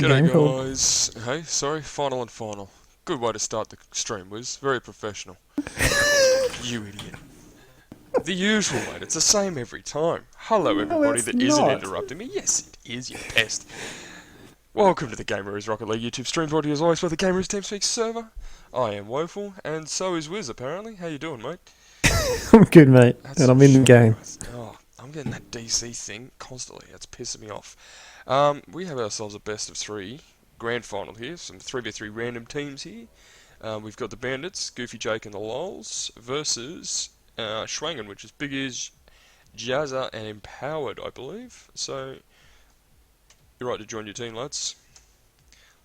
G'day Game call. guys. Hey, sorry, final and final. Good way to start the stream, Wiz. Very professional. You idiot. The usual, mate. It's the same every time. Hello No, everybody it's that isn't not. interrupting me. Yes, it is, you pest. Welcome to the Gameroos Rocket League YouTube stream, brought to you as always by the Gameroos TeamSpeak server. I am Woeful, and so is Wiz apparently. How you doing, mate? I'm good, mate. That's And some I'm in the shite, game. guys. Oh, I'm getting that DC thing constantly. That's pissing me off. We have ourselves a best of three grand final here. Some 3v3 random teams here. We've got the Bandits, Goofy Jake and the Lols versus Schwangen, which is Big Ears, Jazza and Empowered, I believe. So, you're right to join your team, lads.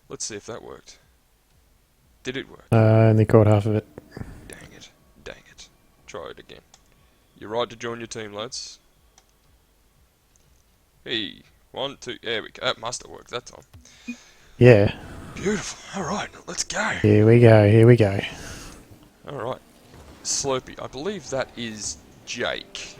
Let's see if that worked. Did it work? I only caught half of it. Dang it. Dang it. Try it again. You're right to join your team, lads. Hey, 1, 2, there we go. That must have worked that time. Yeah. Beautiful. Alright, let's go. Here we go, here we go. Alright. Slurpee. I believe that is Jake.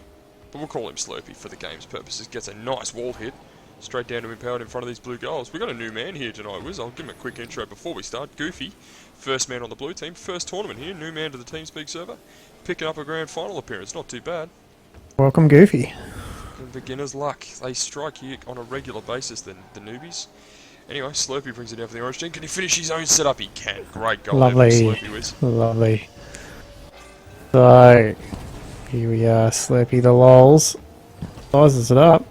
But we'll call him Slurpee for the game's purposes. Gets a nice wall hit. Straight down to Empowered in front of these blue goals. We've got a new man here tonight, Wiz. I'll give him a quick intro before we start. Goofy. First man on the blue team. First tournament here. New man to the TeamSpeak server. Picking up a grand final appearance. Not too bad. Welcome, Goofy. Beginner's luck. They strike here on a regular basis, the newbies. Anyway, Slurpee brings it down for the orange team. Can he finish his own setup? He can. Great goal there Lovely. from Slurpee, Wiz. Lovely. So, here we are. Slurpee the Lols. Sizes it up.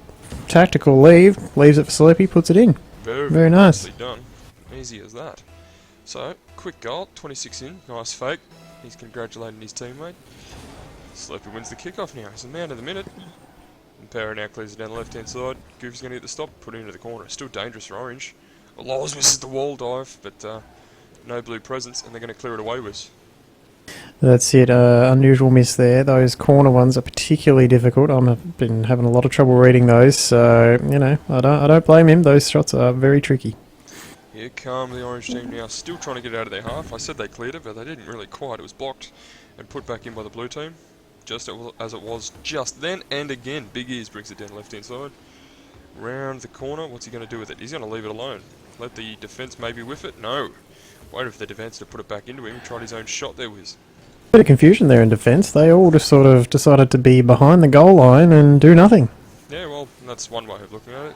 Tactical leave. Leaves it for Slurpee, puts it in. Very nice. Nicely done. Easy as that. So, quick goal. 26 in. Nice fake. He's congratulating his teammate. Slurpee wins the kickoff now. He's the man of the minute. And Power now clears it down the left-hand side. Goofy's going to get the stop, put it into the corner. Still dangerous for Orange. Lols misses the wall dive, but no blue presence, and they're going to clear it away with. That's it. Unusual miss there. Those corner ones are particularly difficult. I've been having a lot of trouble reading those, so you know I don't blame him. Those shots are very tricky. Here come the Orange team now, still trying to get out of their half. I said they cleared it, but they didn't really quite. It was blocked and put back in by the blue team, just as it was just then. And again, Big Ears brings it down the left-hand side. Round the corner. What's he going to do with it? He's going to leave it alone. Let the defence maybe whiff it? No. Waited for the defence to put it back into him. He tried his own shot there, Wiz. Bit of confusion there in defence. They all just sort of decided to be behind the goal line and do nothing. Yeah, well, that's one way of looking at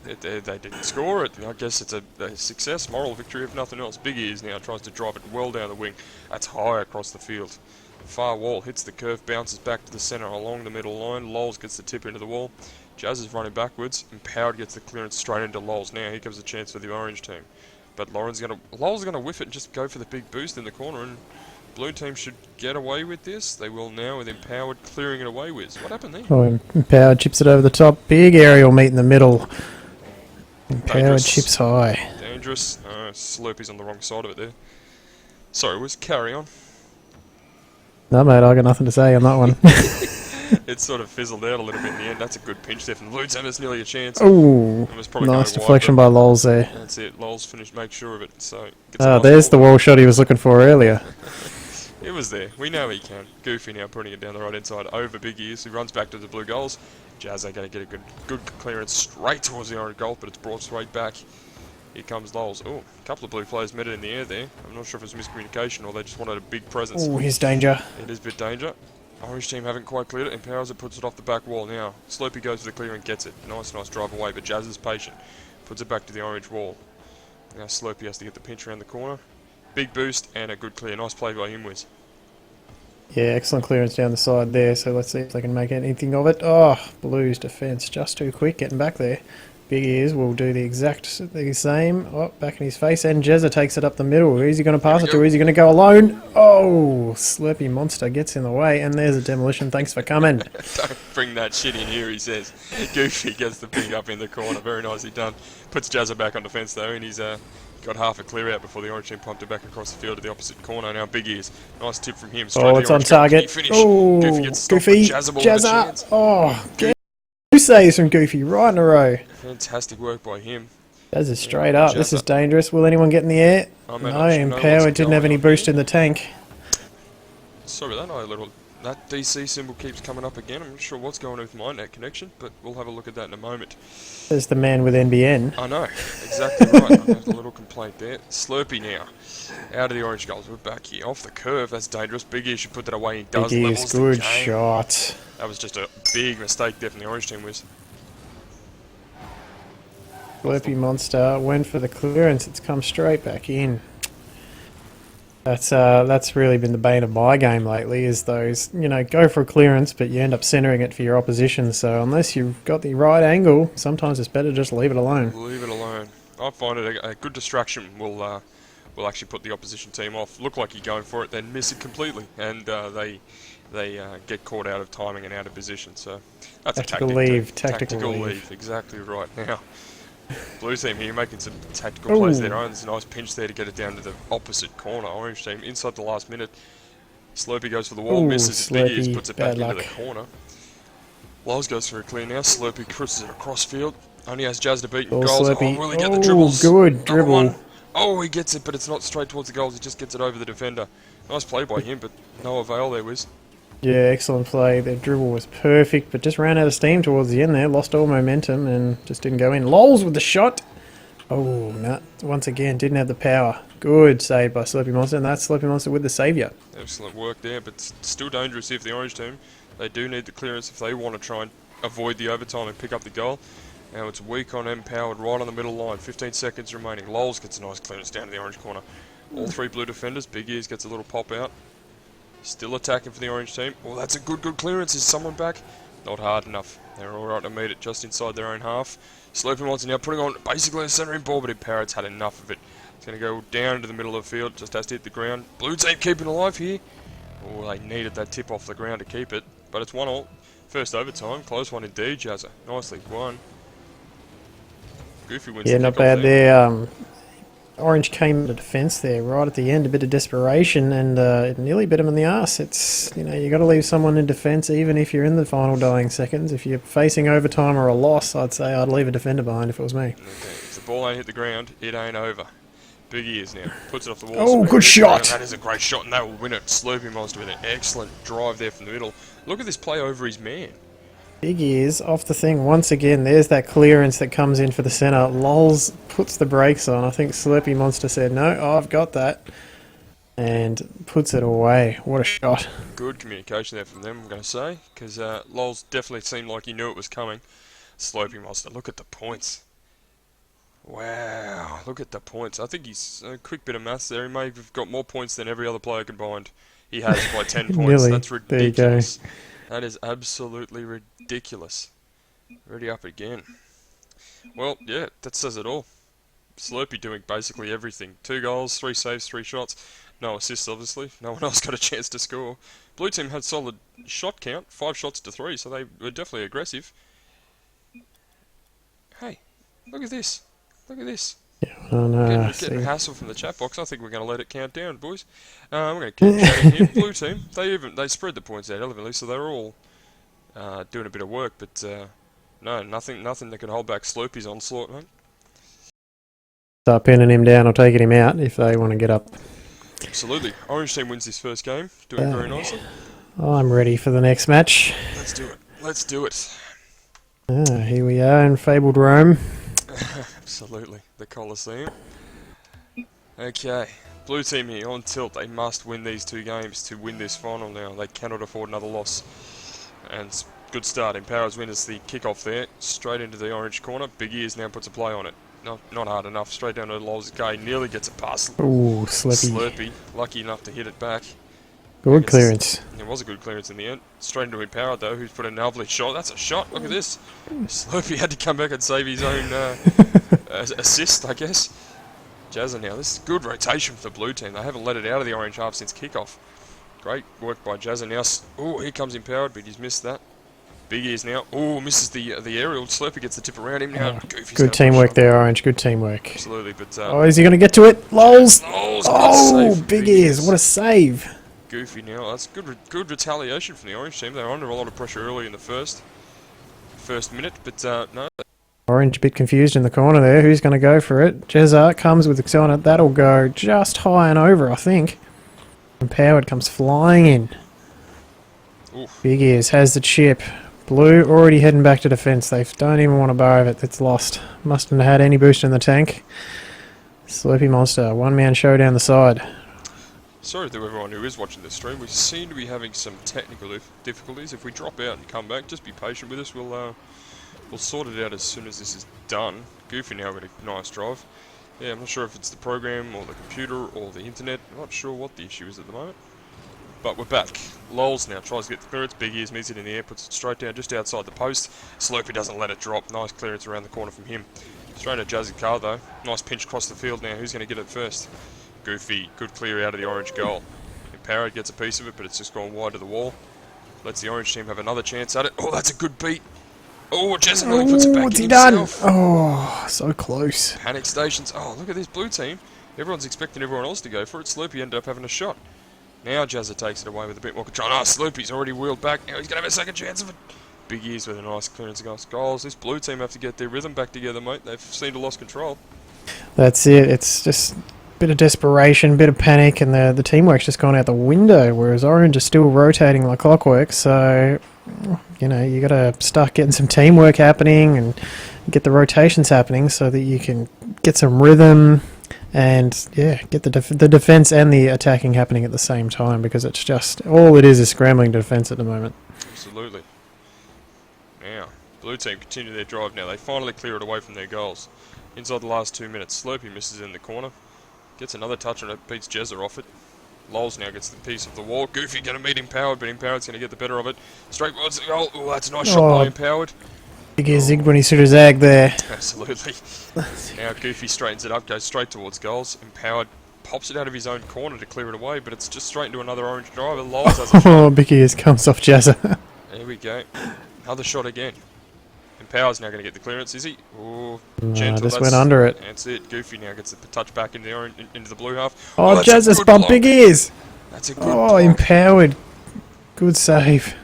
it. They didn't score it. I guess it's a success, moral victory if nothing else. Big Ears now tries to drive it well down the wing. That's high across the field. Far wall hits the curve, bounces back to the centre along the middle line. Lols gets the tip into the wall. Jazz is running backwards. Empowered gets the clearance straight into Lols. Now here comes a chance for the orange team. But Lols going to whiff it and just go for the big boost in the corner, and blue team should get away with this. They will now with Empowered clearing it away with. What happened there? Oh, Empowered chips it over the top. Big aerial meet in the middle. Empowered Dangerous. chips high. Dangerous. Slurpee's on the wrong side of it there. Sorry, Wiz, carry on. No, mate, I got nothing to say on that one. It sort of fizzled out a little bit in the end. That's a good pinch there from the blue team. It's nearly a chance. Ooh, It was probably nice going deflection wide, by Lols there. but that's it. Lols finished, make sure of it. So gets a Ah, nice there's the ball. wall shot he was looking for earlier. It was there. We know he can. Goofy now putting it down the right hand side over Big Ears. He runs back to the blue goals. Jazz are going to get a good clearance straight towards the orange goal, but it's brought straight back. Here comes Lols. Oh, a couple of blue players met it in the air there. I'm not sure if it was miscommunication or they just wanted a big presence. Oh, here's danger. It is a bit danger. Orange team haven't quite cleared it. Empowers it, puts it off the back wall now. Slurpee goes for the clear and gets it. Nice drive away, but Jazz is patient. Puts it back to the orange wall. Now Slurpee has to get the pinch around the corner. Big boost and a good clear. Nice play by him, Wiz. Yeah, excellent clearance down the side there, so let's see if they can make anything of it. Oh, Blues defence just too quick getting back there. Big Ears will do the same. Oh, back in his face, and Jezza takes it up the middle. Who's he going to pass it to? Is he going to go alone? Oh, Slurpee Monster gets in the way, and there's a demolition. Thanks for coming. Don't bring that shit in here, he says. Goofy gets the ping up in the corner. Very nicely done. Puts Jazza back on defence though, and he's got half a clear out before the orange team pumped it back across the field to the opposite corner. Now Big Ears. Nice tip from him. Straight Oh, to it's the on orange goal. target. Finish. Oh, Goofy gets stopped, Goofy, but Jazza will have a chance. Jazza. Oh, two saves from Goofy right in a row. Fantastic work by him. Jazza straight up. This Jazza. is dangerous. Will anyone get in the air? I may No, not know what's Empowered didn't have going any on boost here. in the tank. Sorry about that. that DC symbol keeps coming up again. I'm not sure what's going on with my net connection, but we'll have a look at that in a moment. There's the man with NBN. I know, exactly right. I have a little complaint there. Slurpee now, out of the orange goals. We're back here, off the curve. That's dangerous. Big E should put that away. He does. Big Levels E's, the good game. shot. That was just a big mistake there from the orange team. Was Slurpee Monster went for the clearance. It's come straight back in. That's really been the bane of my game lately, is those, you know, go for a clearance, but you end up centering it for your opposition. So unless you've got the right angle, sometimes it's better just leave it alone. leave it alone. I find it a good distraction will actually put the opposition team off. Look like you're going for it, then miss it completely, and they get caught out of timing and out of position. So that's Tactical a leave. tactical leave. Exactly right. Now, blue team here making some tactical plays there. There's a nice pinch there to get it down to the opposite corner. Orange team inside the last minute. Slurpee goes for the wall, misses. Big Ears puts it back into the corner. Lows goes for a clear now. Slurpee crosses it across field. Only has Jazz to beat goals. Slurpee. Oh, really get the dribbles. Good dribble. One. Oh, he gets it, but it's not straight towards the goals. He just gets it over the defender. Nice play by him, but no avail there, Wiz. Yeah, excellent play. The dribble was perfect, but just ran out of steam towards the end there. Lost all momentum and just didn't go in. Lols with the shot. Oh, no. Once again, didn't have the power. Good save by Slurpee Monster, and that's Slurpee Monster with the saviour. Excellent work there, but still dangerous if the orange team. They do need the clearance if they want to try and avoid the overtime and pick up the goal. Now it's weak on empowered right on the middle line. 15 seconds remaining. Lols gets a nice clearance down to the orange corner. All three blue defenders. Big Ears gets a little pop out. Still attacking for the orange team. Oh, that's a good clearance. Is someone back? Not hard enough. They're alright to meet it just inside their own half. Slurpee Monster now putting on basically a centering ball, but Empowered's had enough of it. It's going to go down into the middle of the field. Just has to hit the ground. Blue team keeping alive here. Oh, they needed that tip off the ground to keep it. But it's 1-1. First overtime. Close one indeed, Jazza. Nicely won. Goofy wins. Yeah, not bad there. Orange came into defence there right at the end, a bit of desperation, and it nearly bit him in the arse. It's, you know, you got to leave someone in defence even if you're in the final dying seconds. If you're facing overtime or a loss, I'd say I'd leave a defender behind if it was me. Okay, if the ball ain't hit the ground, it ain't over. Big Ears now puts it off the wall. Oh, good shot! That is a great shot, and that will win it. Slurpee Monster with an excellent drive there from the middle. Look at this play over his man. Big Ears off the thing once again. There's that clearance that comes in for the centre. Lols puts the brakes on. I think Slurpee Monster said, no, I've got that. And puts it away. What a shot. Good communication there from them, I'm going to say. Because Lols definitely seemed like he knew it was coming. Slurpee Monster, look at the points. Wow, look at the points. I think he's a quick bit of maths there. He may have got more points than every other player combined. He has by 10 points. Nearly. That's ridiculous. That is absolutely ridiculous. Ready up again. Well, yeah, that says it all. Slurpee doing basically everything. 2 goals, 3 saves, 3 shots. No assists, obviously. No one else got a chance to score. Blue team had solid shot count. 5 shots to 3, so they were definitely aggressive. Hey, look at this. Look at this. Yeah, oh no, getting a hassle from the chat box. I think we're going to let it count down, boys. We're going to keep chatting here. Blue team, they spread the points out elegantly, so they're all doing a bit of work. But no, nothing that can hold back Slurpee's onslaught, mate. Start pinning him down or taking him out if they want to get up. Absolutely. Orange team wins this first game, doing very nicely. I'm ready for the next match. Let's do it. Let's do it. Here we are in fabled Rome. Absolutely, the Colosseum. Okay, blue team here on tilt. They must win these 2 games to win this final now. They cannot afford another loss. And good start. Empower's win is the kickoff there. Straight into the orange corner. Big Ears now puts a play on it. Not hard enough. Straight down to Lols. Gay nearly gets a pass. Ooh, Slurpee. Slurpee. Lucky enough to hit it back. Good clearance. It was a good clearance in the end. Straight into Empowered though, who's put a lovely shot. That's a shot. Look at this. Slurpee had to come back and save his own assist, I guess. Jazza now. This is good rotation for the blue team. They haven't let it out of the orange half since kickoff. Great work by Jazza now. Oh, here comes Empowered, but he's missed that. Big Ears now. Oh, misses the aerial. Slurpee gets the tip around him now. Good teamwork there, Orange. Good teamwork. Absolutely, but oh, is he going to get to it? Lols! Oh, Big Ears. What a save. Goofy now. That's good retaliation from the Orange team. They were under a lot of pressure early in the first minute, but no. Orange a bit confused in the corner there. Who's going to go for it? Jezza comes with the on it. That'll go just high and over, I think. Empowered comes flying in. Oof. Big Ears has the chip. Blue already heading back to defence. They don't even want to borrow it. It's lost. Mustn't have had any boost in the tank. Slurpy Monster, one-man show down the side. Sorry to everyone who is watching this stream. We seem to be having some technical difficulties. If we drop out and come back, just be patient with us. We'll sort it out as soon as this is done. Goofy now got a nice drive. Yeah, I'm not sure if it's the program or the computer or the internet. I'm not sure what the issue is at the moment. But we're back. Lols now tries to get the clearance. Big Ears meets it in the air, puts it straight down just outside the post. Slurpy doesn't let it drop. Nice clearance around the corner from him. Straight at Jazzy Car though. Nice pinch across the field now. Who's going to get it first? Goofy, good clear out of the orange goal. Empowered gets a piece of it, but it's just gone wide to the wall. Lets the orange team have another chance at it. Oh, that's a good beat. Oh, Jazzy nearly puts it back in himself. Oh, so close. Panic stations. Oh, look at this blue team. Everyone's expecting everyone else to go for it. Slurpy ended up having a shot. Now Jazza takes it away with a bit more control. Oh, Slurpy's already wheeled back. Now he's going to have a second chance of it. Big Ears with a nice clearance against goals. This blue team have to get their rhythm back together, mate. They've seemed to lost control. That's it. It's just a bit of desperation, bit of panic, and the teamwork's just gone out the window, whereas Orange is still rotating like clockwork. So, you know, you got to start getting some teamwork happening and get the rotations happening so that you can get some rhythm and, yeah, get the defence and the attacking happening at the same time, because it's just, all it is scrambling defence at the moment. Absolutely. Now, blue team continue their drive now. They finally clear it away from their goals. Inside the last 2 minutes, Slurpy misses in the corner. Gets another touch on it, beats Jezza off it. Lols now gets the piece of the wall. Goofy going to meet Empowered, but Empowered's going to get the better of it. Straight towards the goal. Oh, that's a nice shot by Empowered. Big Ears zigged when he should have zagged there. Absolutely. Now Goofy straightens it up, goes straight towards goals. Empowered pops it out of his own corner to clear it away, but it's just straight into another orange driver. Lols has a shot. Oh, Big Ears comes off Jazza. There we go. Another shot again. Empower's now going to get the clearance, is he? Oh, No, gentle. just went under it. That's it. Goofy now gets the touch back into the orange, into the blue half. Oh, Jazza's bumped Big Ears. That's a good Oh, block. Empowered. Good save.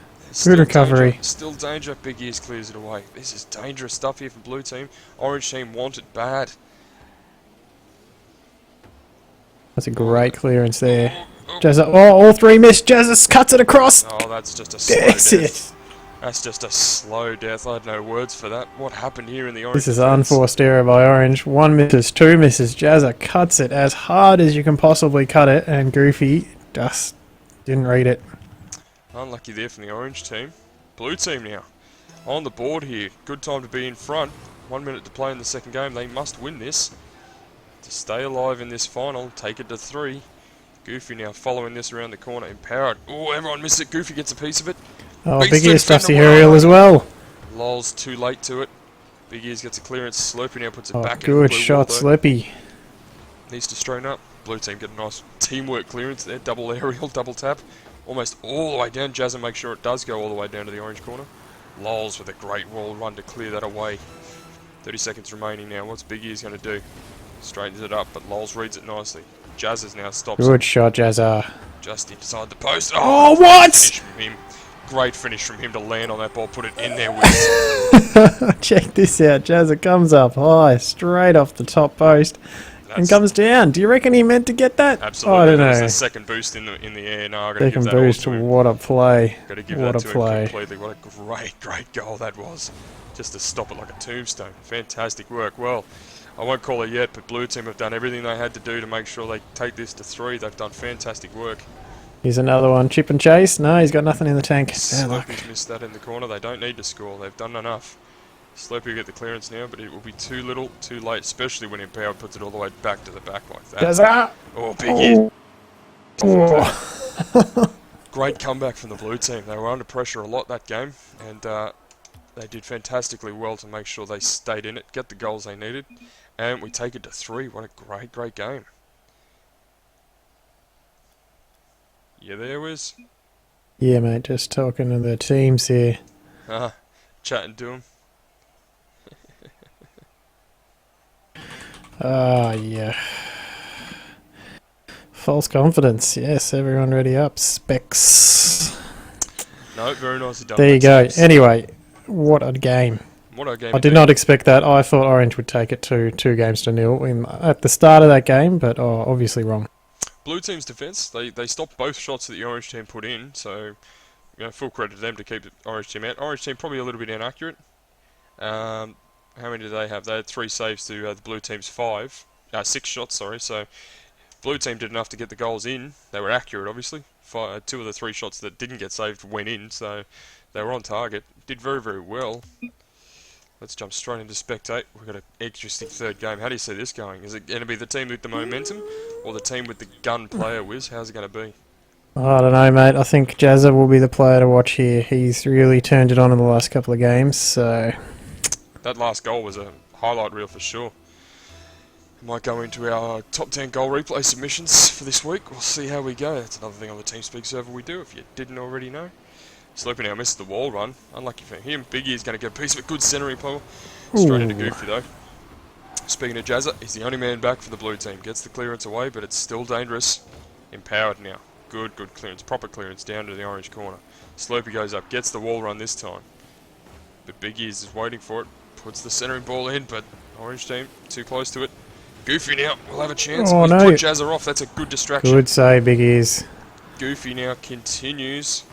Good recovery. Danger. Still danger. Big Ears clears it away. This is dangerous stuff here from blue team. Orange team want it bad. That's a great clearance there. Jazza, oh, all three missed. Jazza cuts it across. Oh, that's just a slow That's death. it. That's just a slow death. I had no words for that. What happened here in the orange This is defense? unforced error by Orange. One misses, two misses. Jazza cuts it as hard as you can possibly cut it, and Goofy just didn't read it. Unlucky there from the orange team. Blue team now on the board here. Good time to be in front. 1 minute to play in the second game. They must win this to stay alive in this final. Take it to 3. Goofy now following this around the corner. Empowered. Oh, everyone missed it. Goofy gets a piece of it. Oh, Beats Big the Ears stuffs the defender aerial well. as well. Lol's too late to it. Big Ears gets a clearance. Slurpy now puts it Oh, back in. good the blue shot, wall, though. Slippy. Needs to straighten up. Blue team get a nice teamwork clearance there. Double aerial, double tap. Almost all the way down. Jazza makes sure it does go all the way down to the orange corner. Lols with a great wall run to clear that away. 30 seconds remaining now. What's Big Ears going to do? Straightens it up, but Lols reads it nicely. Jazza's now stops Good it shot, Jazza. just inside the post. Oh, great what? finish from him. Great finish from him to land on that ball, put it in there with. Check this out. Jazza comes up high, straight off the top post, and comes down. Do you reckon he meant to get that? Absolutely. I don't That was know. the second boost in the air. No, I've got to give Second that all boost. to him. What a play. Got to give What that a to play. him completely. What a great goal that was. Just to stop it like a tombstone. Fantastic work. Well, I won't call it yet, but Blue Team have done everything they had to do to make sure they take this to 3. They've done fantastic work. Here's another one. Chip and chase. No, he's got nothing in the tank. Bad luck. Slurpy's missed that in the corner. They don't need to score. They've done enough. Slurpy will get the clearance now, but it will be too little, too late, especially when Empowered puts it all the way back to the back like that. Jazza! Oh, big hit. Oh. Great comeback from the blue team. They were under pressure a lot that game, and they did fantastically well to make sure they stayed in it, get the goals they needed, and we take it to 3. What a great game. You there, Wiz? Yeah, mate, just talking to the teams here. Chatting to them. Yeah. False confidence. Yes, everyone ready up. Specs. No, very nicely done. There you go. Teams. Anyway, what a game. What a game. I did not expect that. I thought Orange would take it to 2-0 at the start of that game, but obviously wrong. Blue team's defence, they stopped both shots that the orange team put in, so full credit to them to keep the Orange team out. Orange team probably a little bit inaccurate. How many did they have? They had 3 saves to the blue team's 5. 6 shots, sorry. So blue team did enough to get the goals in. They were accurate, obviously. 2 of the 3 shots that didn't get saved went in, so they were on target. Did very, very well. Let's jump straight into spectate. We've got an interesting third game. How do you see this going? Is it going to be the team with the momentum or the team with the gun player, Wiz? How's it going to be? I don't know, mate. I think Jazza will be the player to watch here. He's really turned it on in the last couple of games, so... That last goal was a highlight reel for sure. Might go into our top 10 goal replay submissions for this week. We'll see how we go. That's another thing on the TeamSpeak server we do, if you didn't already know. Sloopy now misses the wall run. Unlucky for him. Biggie is going to get a piece of a good centering pull. Straight into Goofy though. Speaking of Jazza, he's the only man back for the blue team. Gets the clearance away, but it's still dangerous. Empowered now. Good clearance. Proper clearance down to the orange corner. Sloopy goes up. Gets the wall run this time. But Biggie is just waiting for it. Puts the centering ball in, but orange team too close to it. Goofy now will have a chance. Oh, He's no. put Jazza off. That's a good distraction. Good save, Big Ears. Goofy now continues.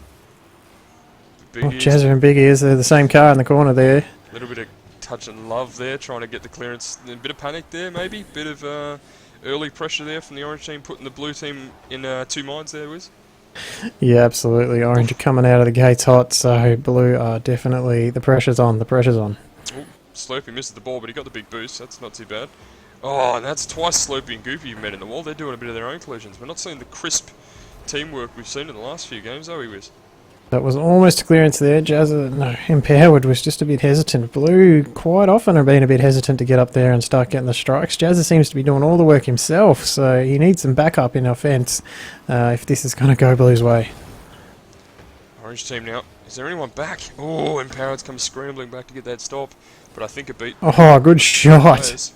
Big Oh, Ears, Jazza and Big Ears, they're the same car in the corner there. a little bit of touch and love there, trying to get the clearance. A bit of panic there, maybe. Bit of early pressure there from the orange team, putting the blue team in 2 minds there, Wiz. Yeah, absolutely. Orange are coming out of the gates hot, so blue are definitely... The pressure's on, the pressure's on. Oh, Sloopy misses the ball, but he got the big boost. That's not too bad. Oh, and that's twice Sloopy and Goofy met in the wall. They're doing a bit of their own collisions. We're not seeing the crisp teamwork we've seen in the last few games, are we, Wiz? That was almost a clearance there. Jazza, no, Empowered was just a bit hesitant. Blue quite often are being a bit hesitant to get up there and start getting the strikes. Jazza seems to be doing all the work himself, so he needs some backup in offence if this is going to go Blue's way. Orange team now. Is there anyone back? Oh, Empowered's come scrambling back to get that stop, but I think it beat. Oh, good shot. Players.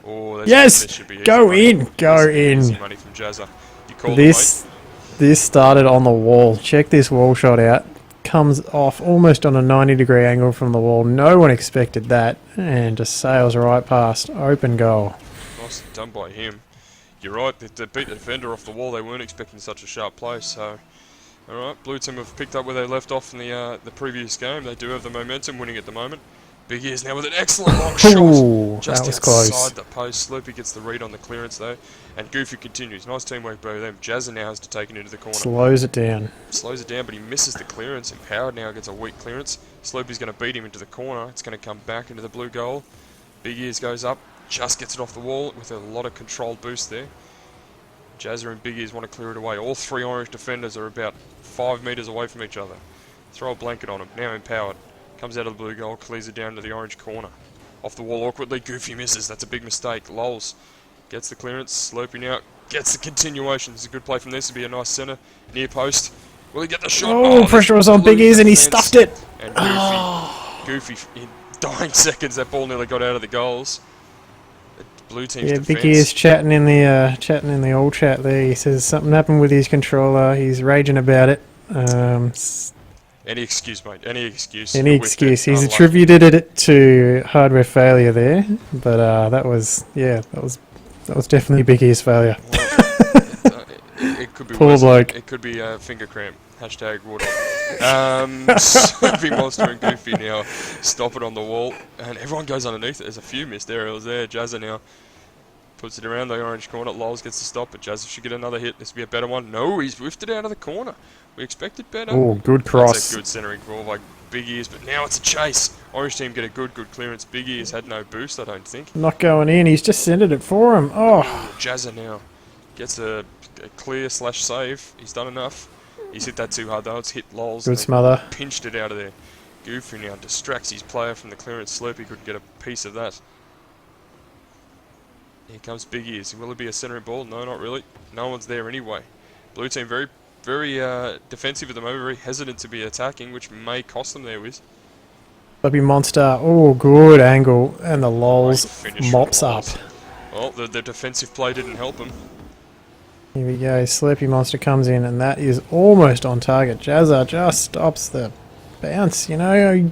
Oh, Yes! should be easy Go money. in! Go in! Easy money from Jazza. You called This started on the wall. Check this wall shot out. Comes off almost on a 90-degree angle from the wall. No one expected that, and just sails right past. Open goal. mate. Nicely done by him. You're right, they beat the defender off the wall. They weren't expecting such a sharp play, so... Alright, blue team have picked up where they left off in the previous game. They do have the momentum, winning at the moment. Big Ears now with an excellent long shot. Ooh, Just that was outside close. the post. Sloopy gets the read on the clearance though. And Goofy continues. Nice teamwork by them. Jazza now has to take it into the corner. Slows it down. Slows it down, but he misses the clearance. Empowered now gets a weak clearance. Sloopy's going to beat him into the corner. It's going to come back into the blue goal. Big Ears goes up. Just gets it off the wall with a lot of controlled boost there. Jazza and Big Ears want to clear it away. All 3 orange defenders are about 5 metres away from each other. Throw a blanket on him. Now Empowered. Comes out of the blue goal, clears it down to the orange corner. Off the wall awkwardly, Goofy misses. That's a big mistake. Lols gets the clearance. Slopey now gets the continuation. It's a good play from this. It'll be a nice centre. Near post. Will he get the shot? Oh, pressure was on Big Ears and he stuffed it. And Goofy in dying seconds, that ball nearly got out of the goals. The blue team's Yeah, defence. Big Ears chatting in the old chat there. He says something happened with his controller. He's raging about it. Any excuse, mate. Any excuse. Any You're with excuse. it. He's Unlucky. attributed it to hardware failure there, but that was definitely Big Ears failure. It could be Poor worse. bloke. It could be finger cramp. Hashtag water. Soapy Monster and Goofy now stop it on the wall, and everyone goes underneath it. There's a few missed aerials there. Jazza now puts it around the orange corner. Lols gets the stop, but Jazza should get another hit. This will be a better one. No, he's whiffed it out of the corner. We expected better. Oh, good That's cross. a good centering ball by Big Ears, but now it's a chase. Orange team get a good clearance. Big Ears had no boost, I don't think. Not going in. He's just centered it for him. Oh, Jazza now gets a clear / save. He's done enough. He's hit that too hard though. It's hit Lols. good and they smother. pinched it out of there. Goofy now distracts his player from the clearance. Slurpee couldn't get a piece of that. Here comes Big Ears. Will it be a centering ball? No, not really. No one's there anyway. Blue team very defensive at the moment, very hesitant to be attacking, which may cost them there, Wiz. Puppy Monster. Oh, good angle. And the Great Lols finish from mops up. Lols. Well, the defensive play didn't help him. Here we go. Slurpy Monster comes in, and that is almost on target. Jazza just stops the bounce. You know,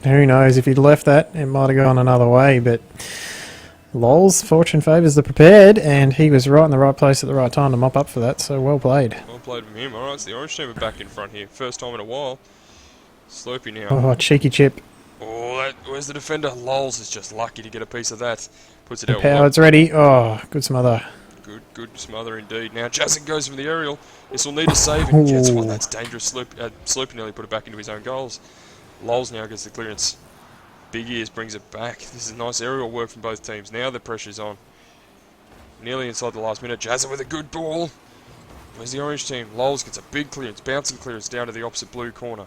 who knows? If he'd left that, it might have gone another way, but Lol's fortune favours the prepared, and he was right in the right place at the right time to mop up for that, so well played. Well played from him. Alright, so the orange team are back in front here. First time in a while. Slurpee now. Oh, cheeky chip. Oh, where's the defender? Lols is just lucky to get a piece of that. Puts it out. Power, it's ready. Oh, good smother. Good smother indeed. Now Jazzin goes for the aerial. This will need a save. And gets one. That's dangerous. Slurpee nearly put it back into his own goals. Lols now gets the clearance. Big Ears brings it back. This is nice aerial work from both teams. Now the pressure's on. Nearly inside the last minute. Jazzin with a good ball. Where's the orange team? Lols gets a big clearance. Bouncing clearance down to the opposite blue corner.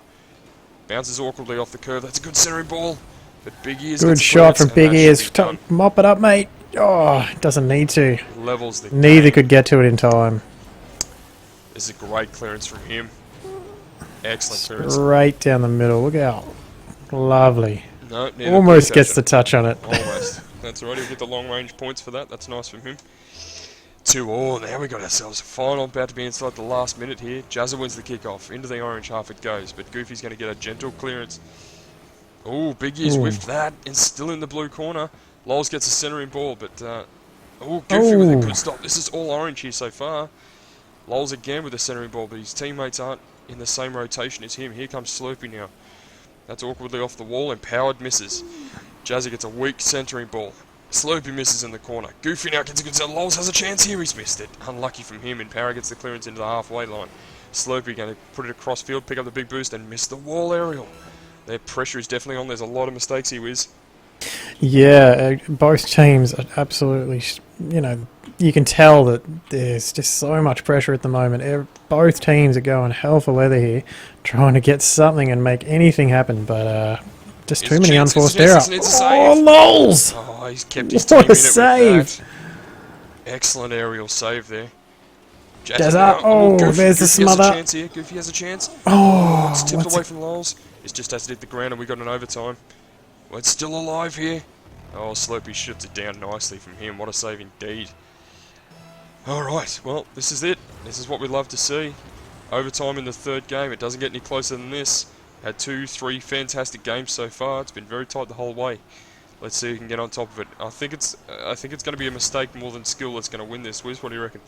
Bounces awkwardly off the curve. That's a good centering ball. But Big Ears good gets shot from Big Ears. Done. Mop it up, mate. Oh, doesn't need to. Levels the Neither game. could get to it in time. This is a great clearance from him. Excellent clearance. Right down the middle. Look out. Lovely. No, neither Almost could gets catch the touch on it. Almost. That's alright. He'll get the long range points for that. That's nice from him. 2-2. Now we got ourselves a final. About to be inside the last minute here. Jazza wins the kickoff. Into the orange half it goes. But Goofy's going to get a gentle clearance. Oh, Big Ears whiffed that. And still in the blue corner. Lols gets a centering ball. But, Goofy with a good stop. This is all orange here so far. Lols again with a centering ball. But his teammates aren't in the same rotation as him. Here comes Slurpee now. That's awkwardly off the wall. Empowered misses. Jazzy gets a weak centering ball. Slurpee misses in the corner. Goofy now gets a good set. Lols has a chance here. He's missed it. Unlucky from him. And Power gets the clearance into the halfway line. Slurpee going to put it across field, pick up the big boost, and miss the wall aerial. Their pressure is definitely on. There's a lot of mistakes here, Wiz. Yeah, both teams are absolutely, you can tell that there's just so much pressure at the moment. Both teams are going hell for leather here, trying to get something and make anything happen, but just too many unforced errors. Oh, lols! Oh, he's kept his team What in a it save! with that. Excellent aerial save there. Goofy, there's the smother. Has a chance here. Goofy has a chance. Oh, It's tipped away from Lols. It's just has to hit the ground and we got an overtime. Well, it's still alive here. Oh, Slurpee shoots it down nicely from him. What a save indeed. Alright, well, this is it. This is what we love to see. Overtime in the third game. It doesn't get any closer than this. Had 2-3 fantastic games so far. It's been very tight the whole way. Let's see who can get on top of it. I think it's going to be a mistake more than skill that's going to win this. Wiz, what do you reckon?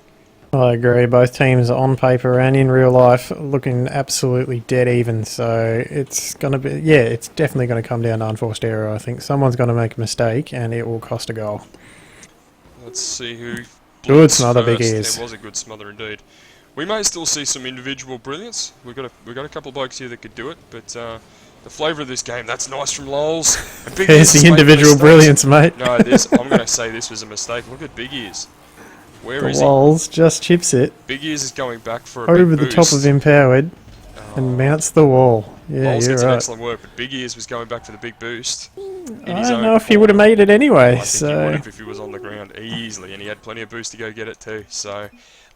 I agree. Both teams on paper and in real life looking absolutely dead even. So it's going to be, it's definitely going to come down to unforced error. I think someone's going to make a mistake and it will cost a goal. Let's see who. Good smother, Big Ears. It was a good smother indeed. We may still see some individual brilliance. We've got a couple of blokes here that could do it, but the flavour of this game, that's nice from Lols. There's the individual brilliance, mate. No, I'm going to say this was a mistake. Look at Big Ears. Where is he? Lols just chips it. Big Ears is going back for a over big the boost. top of Empowered and mounts the wall. Yeah, Lols you're gets right. an excellent work, but Big Ears was going back for the big boost. I don't know if he would have made it anyway. I think he So would have if he was on the ground easily, and he had plenty of boost to go get it too. So,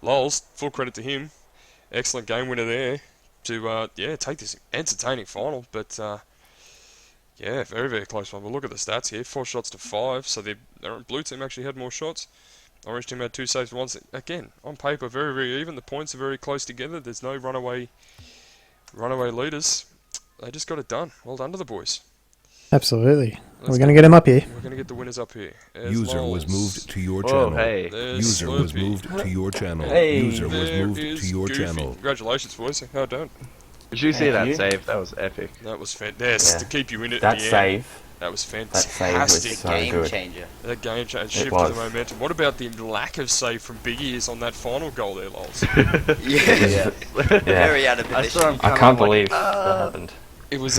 Lols, full credit to him. Excellent game winner there to take this entertaining final. But yeah, very very close one. But look at the stats here: 4 shots to 5. So the blue team actually had more shots. Orange team had 2 saves once. Again, on paper, very very even. The points are very close together. There's no runaway leaders. They just got it done. Well done to the boys. absolutely. We're going to get him up here. We're going to get the winners up here. There's User was Lols. moved to your Whoa, channel. hey. There's User was Slurpee. moved to your channel. Hey. User was There moved is to your Goofy. channel. Congratulations, boys. How done? Did you see Thank that you. save? That was epic. That was fantastic. Yeah. To keep you in it That at the end. save, That was that fantastic. save was so Game good. changer. That game change shifted was. the momentum. What about the lack of save from Big Ears on that final goal there, Lols? Yeah. Yeah. Very out of I position. saw him I come can't on, believe like, that happened. It was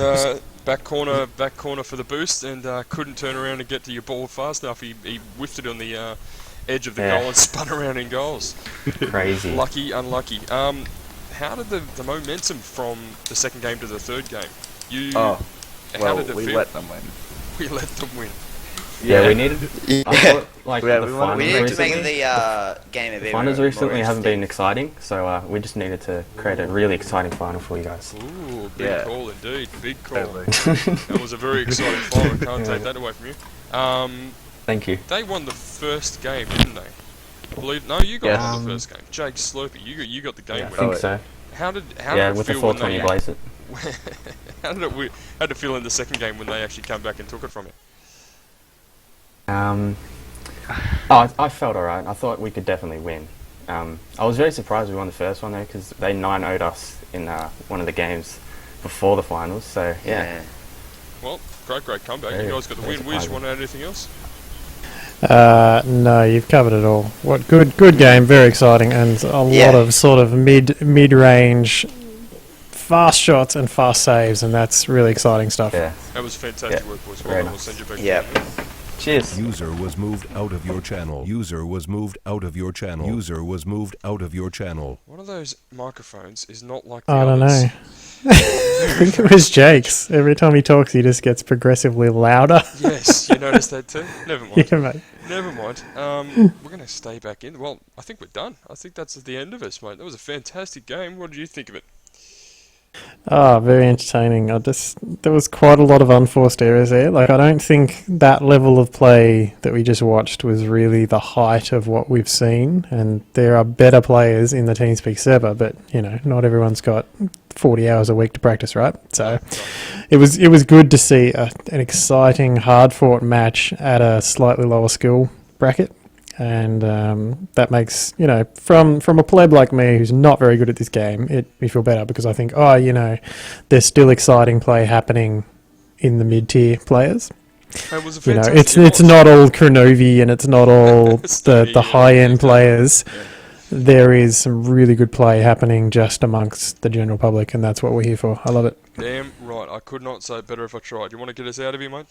back corner for the boost, and couldn't turn around and get to your ball fast enough. He whiffed it on the edge of the Yeah. goal and spun around in goals. Crazy. Lucky, unlucky. How did the momentum from the second game to the third game? Oh, How well, did it we feel? let them win. We let them win. Yeah, we needed. I Yeah. thought, like Yeah, the we finals We needed to make recently. the game a bit Finals more recently haven't been interesting. exciting, so we just needed to create a really exciting final for you guys. Ooh, big Yeah. call indeed. Big call. Totally. That was a very exciting final. I can't take that away from you. Thank you. They won the first game, didn't they? I believe no, you got Yes. won the first game. Jake Slurpee, you got the game Yeah, I winner. think Oh, so. How did Yeah, it with the feel when 420 they blaze it. how did it feel in the second game when they actually come back and took it from you? Oh, I felt alright. I thought we could definitely win. I was very surprised we won the first one though, because they 9-0'd us in one of the games before the finals. So yeah. Well, great comeback. Very- You guys got the very win. Wiz, surprising. want to add anything else? No, you've covered it all. What good game, very exciting, and a Yeah. lot of sort of mid-range, fast shots and fast saves, and that's really exciting stuff. Yeah. That was fantastic Yeah, work, boys. very Well done. We'll nice. send you back. Yeah. Cheers. User was moved out of your channel. User was moved out of your channel. User was moved out of your channel. One of those microphones is not like the I don't others. know. I think it was Jake's. Every time he talks, he just gets progressively louder. Yes, you noticed that too? Never mind. Yeah, mate. Never mind. We're going to stay back in. Well, I think we're done. I think that's the end of us, mate. That was a fantastic game. What did you think of it? Very entertaining. There was quite a lot of unforced errors there. Like, I don't think that level of play that we just watched was really the height of what we've seen. And there are better players in the TeamSpeak server, but not everyone's got 40 hours a week to practice, right? So it was good to see an exciting, hard-fought match at a slightly lower skill bracket. And that makes, from a pleb like me who's not very good at this game, me feel better because I think, there's still exciting play happening in the mid-tier players. It was a fantastic It's not all Kronovi and it's not all the high-end players. Yeah. There is some really good play happening just amongst the general public, and that's what we're here for. I love it. Damn right. I could not say it better if I tried. You want to get us out of here, mate?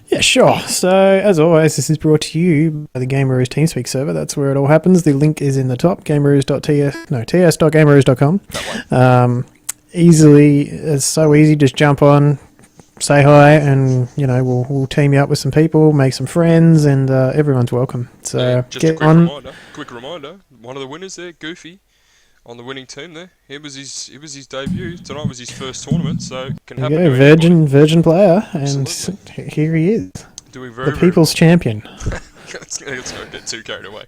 Yeah, sure. So, as always, this is brought to you by the Gameroos TeamSpeak server. That's where it all happens. The link is in the top, ts.gameroos.com. It's so easy. Just jump on, say hi, and, we'll team you up with some people, make some friends, and everyone's welcome. So, Yeah, just a get quick on. reminder. Quick reminder. One of the winners there, Goofy, on the winning team there. It was his debut. Tonight was his first tournament, so can There happen you to go, anybody. virgin player, and Absolutely. here he is, Doing very, the people's champion. Let's not get too carried away.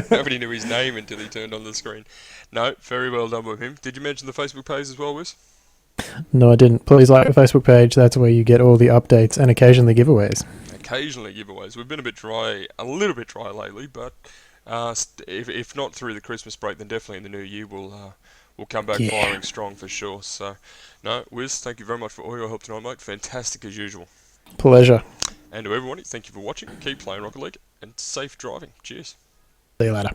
Nobody knew his name until he turned on the screen. No, very well done with him. Did you mention the Facebook page as well, Wiz? No, I didn't. Please like the Facebook page. That's where you get all the updates and occasionally giveaways. Occasionally giveaways. We've been a little bit dry lately, but if not through the Christmas break, then definitely in the new year we'll come back firing strong for sure. So, no, Wiz, thank you very much for all your help tonight, mate. Fantastic as usual. Pleasure. And to everyone, thank you for watching. Keep playing Rocket League and safe driving. Cheers. See you later.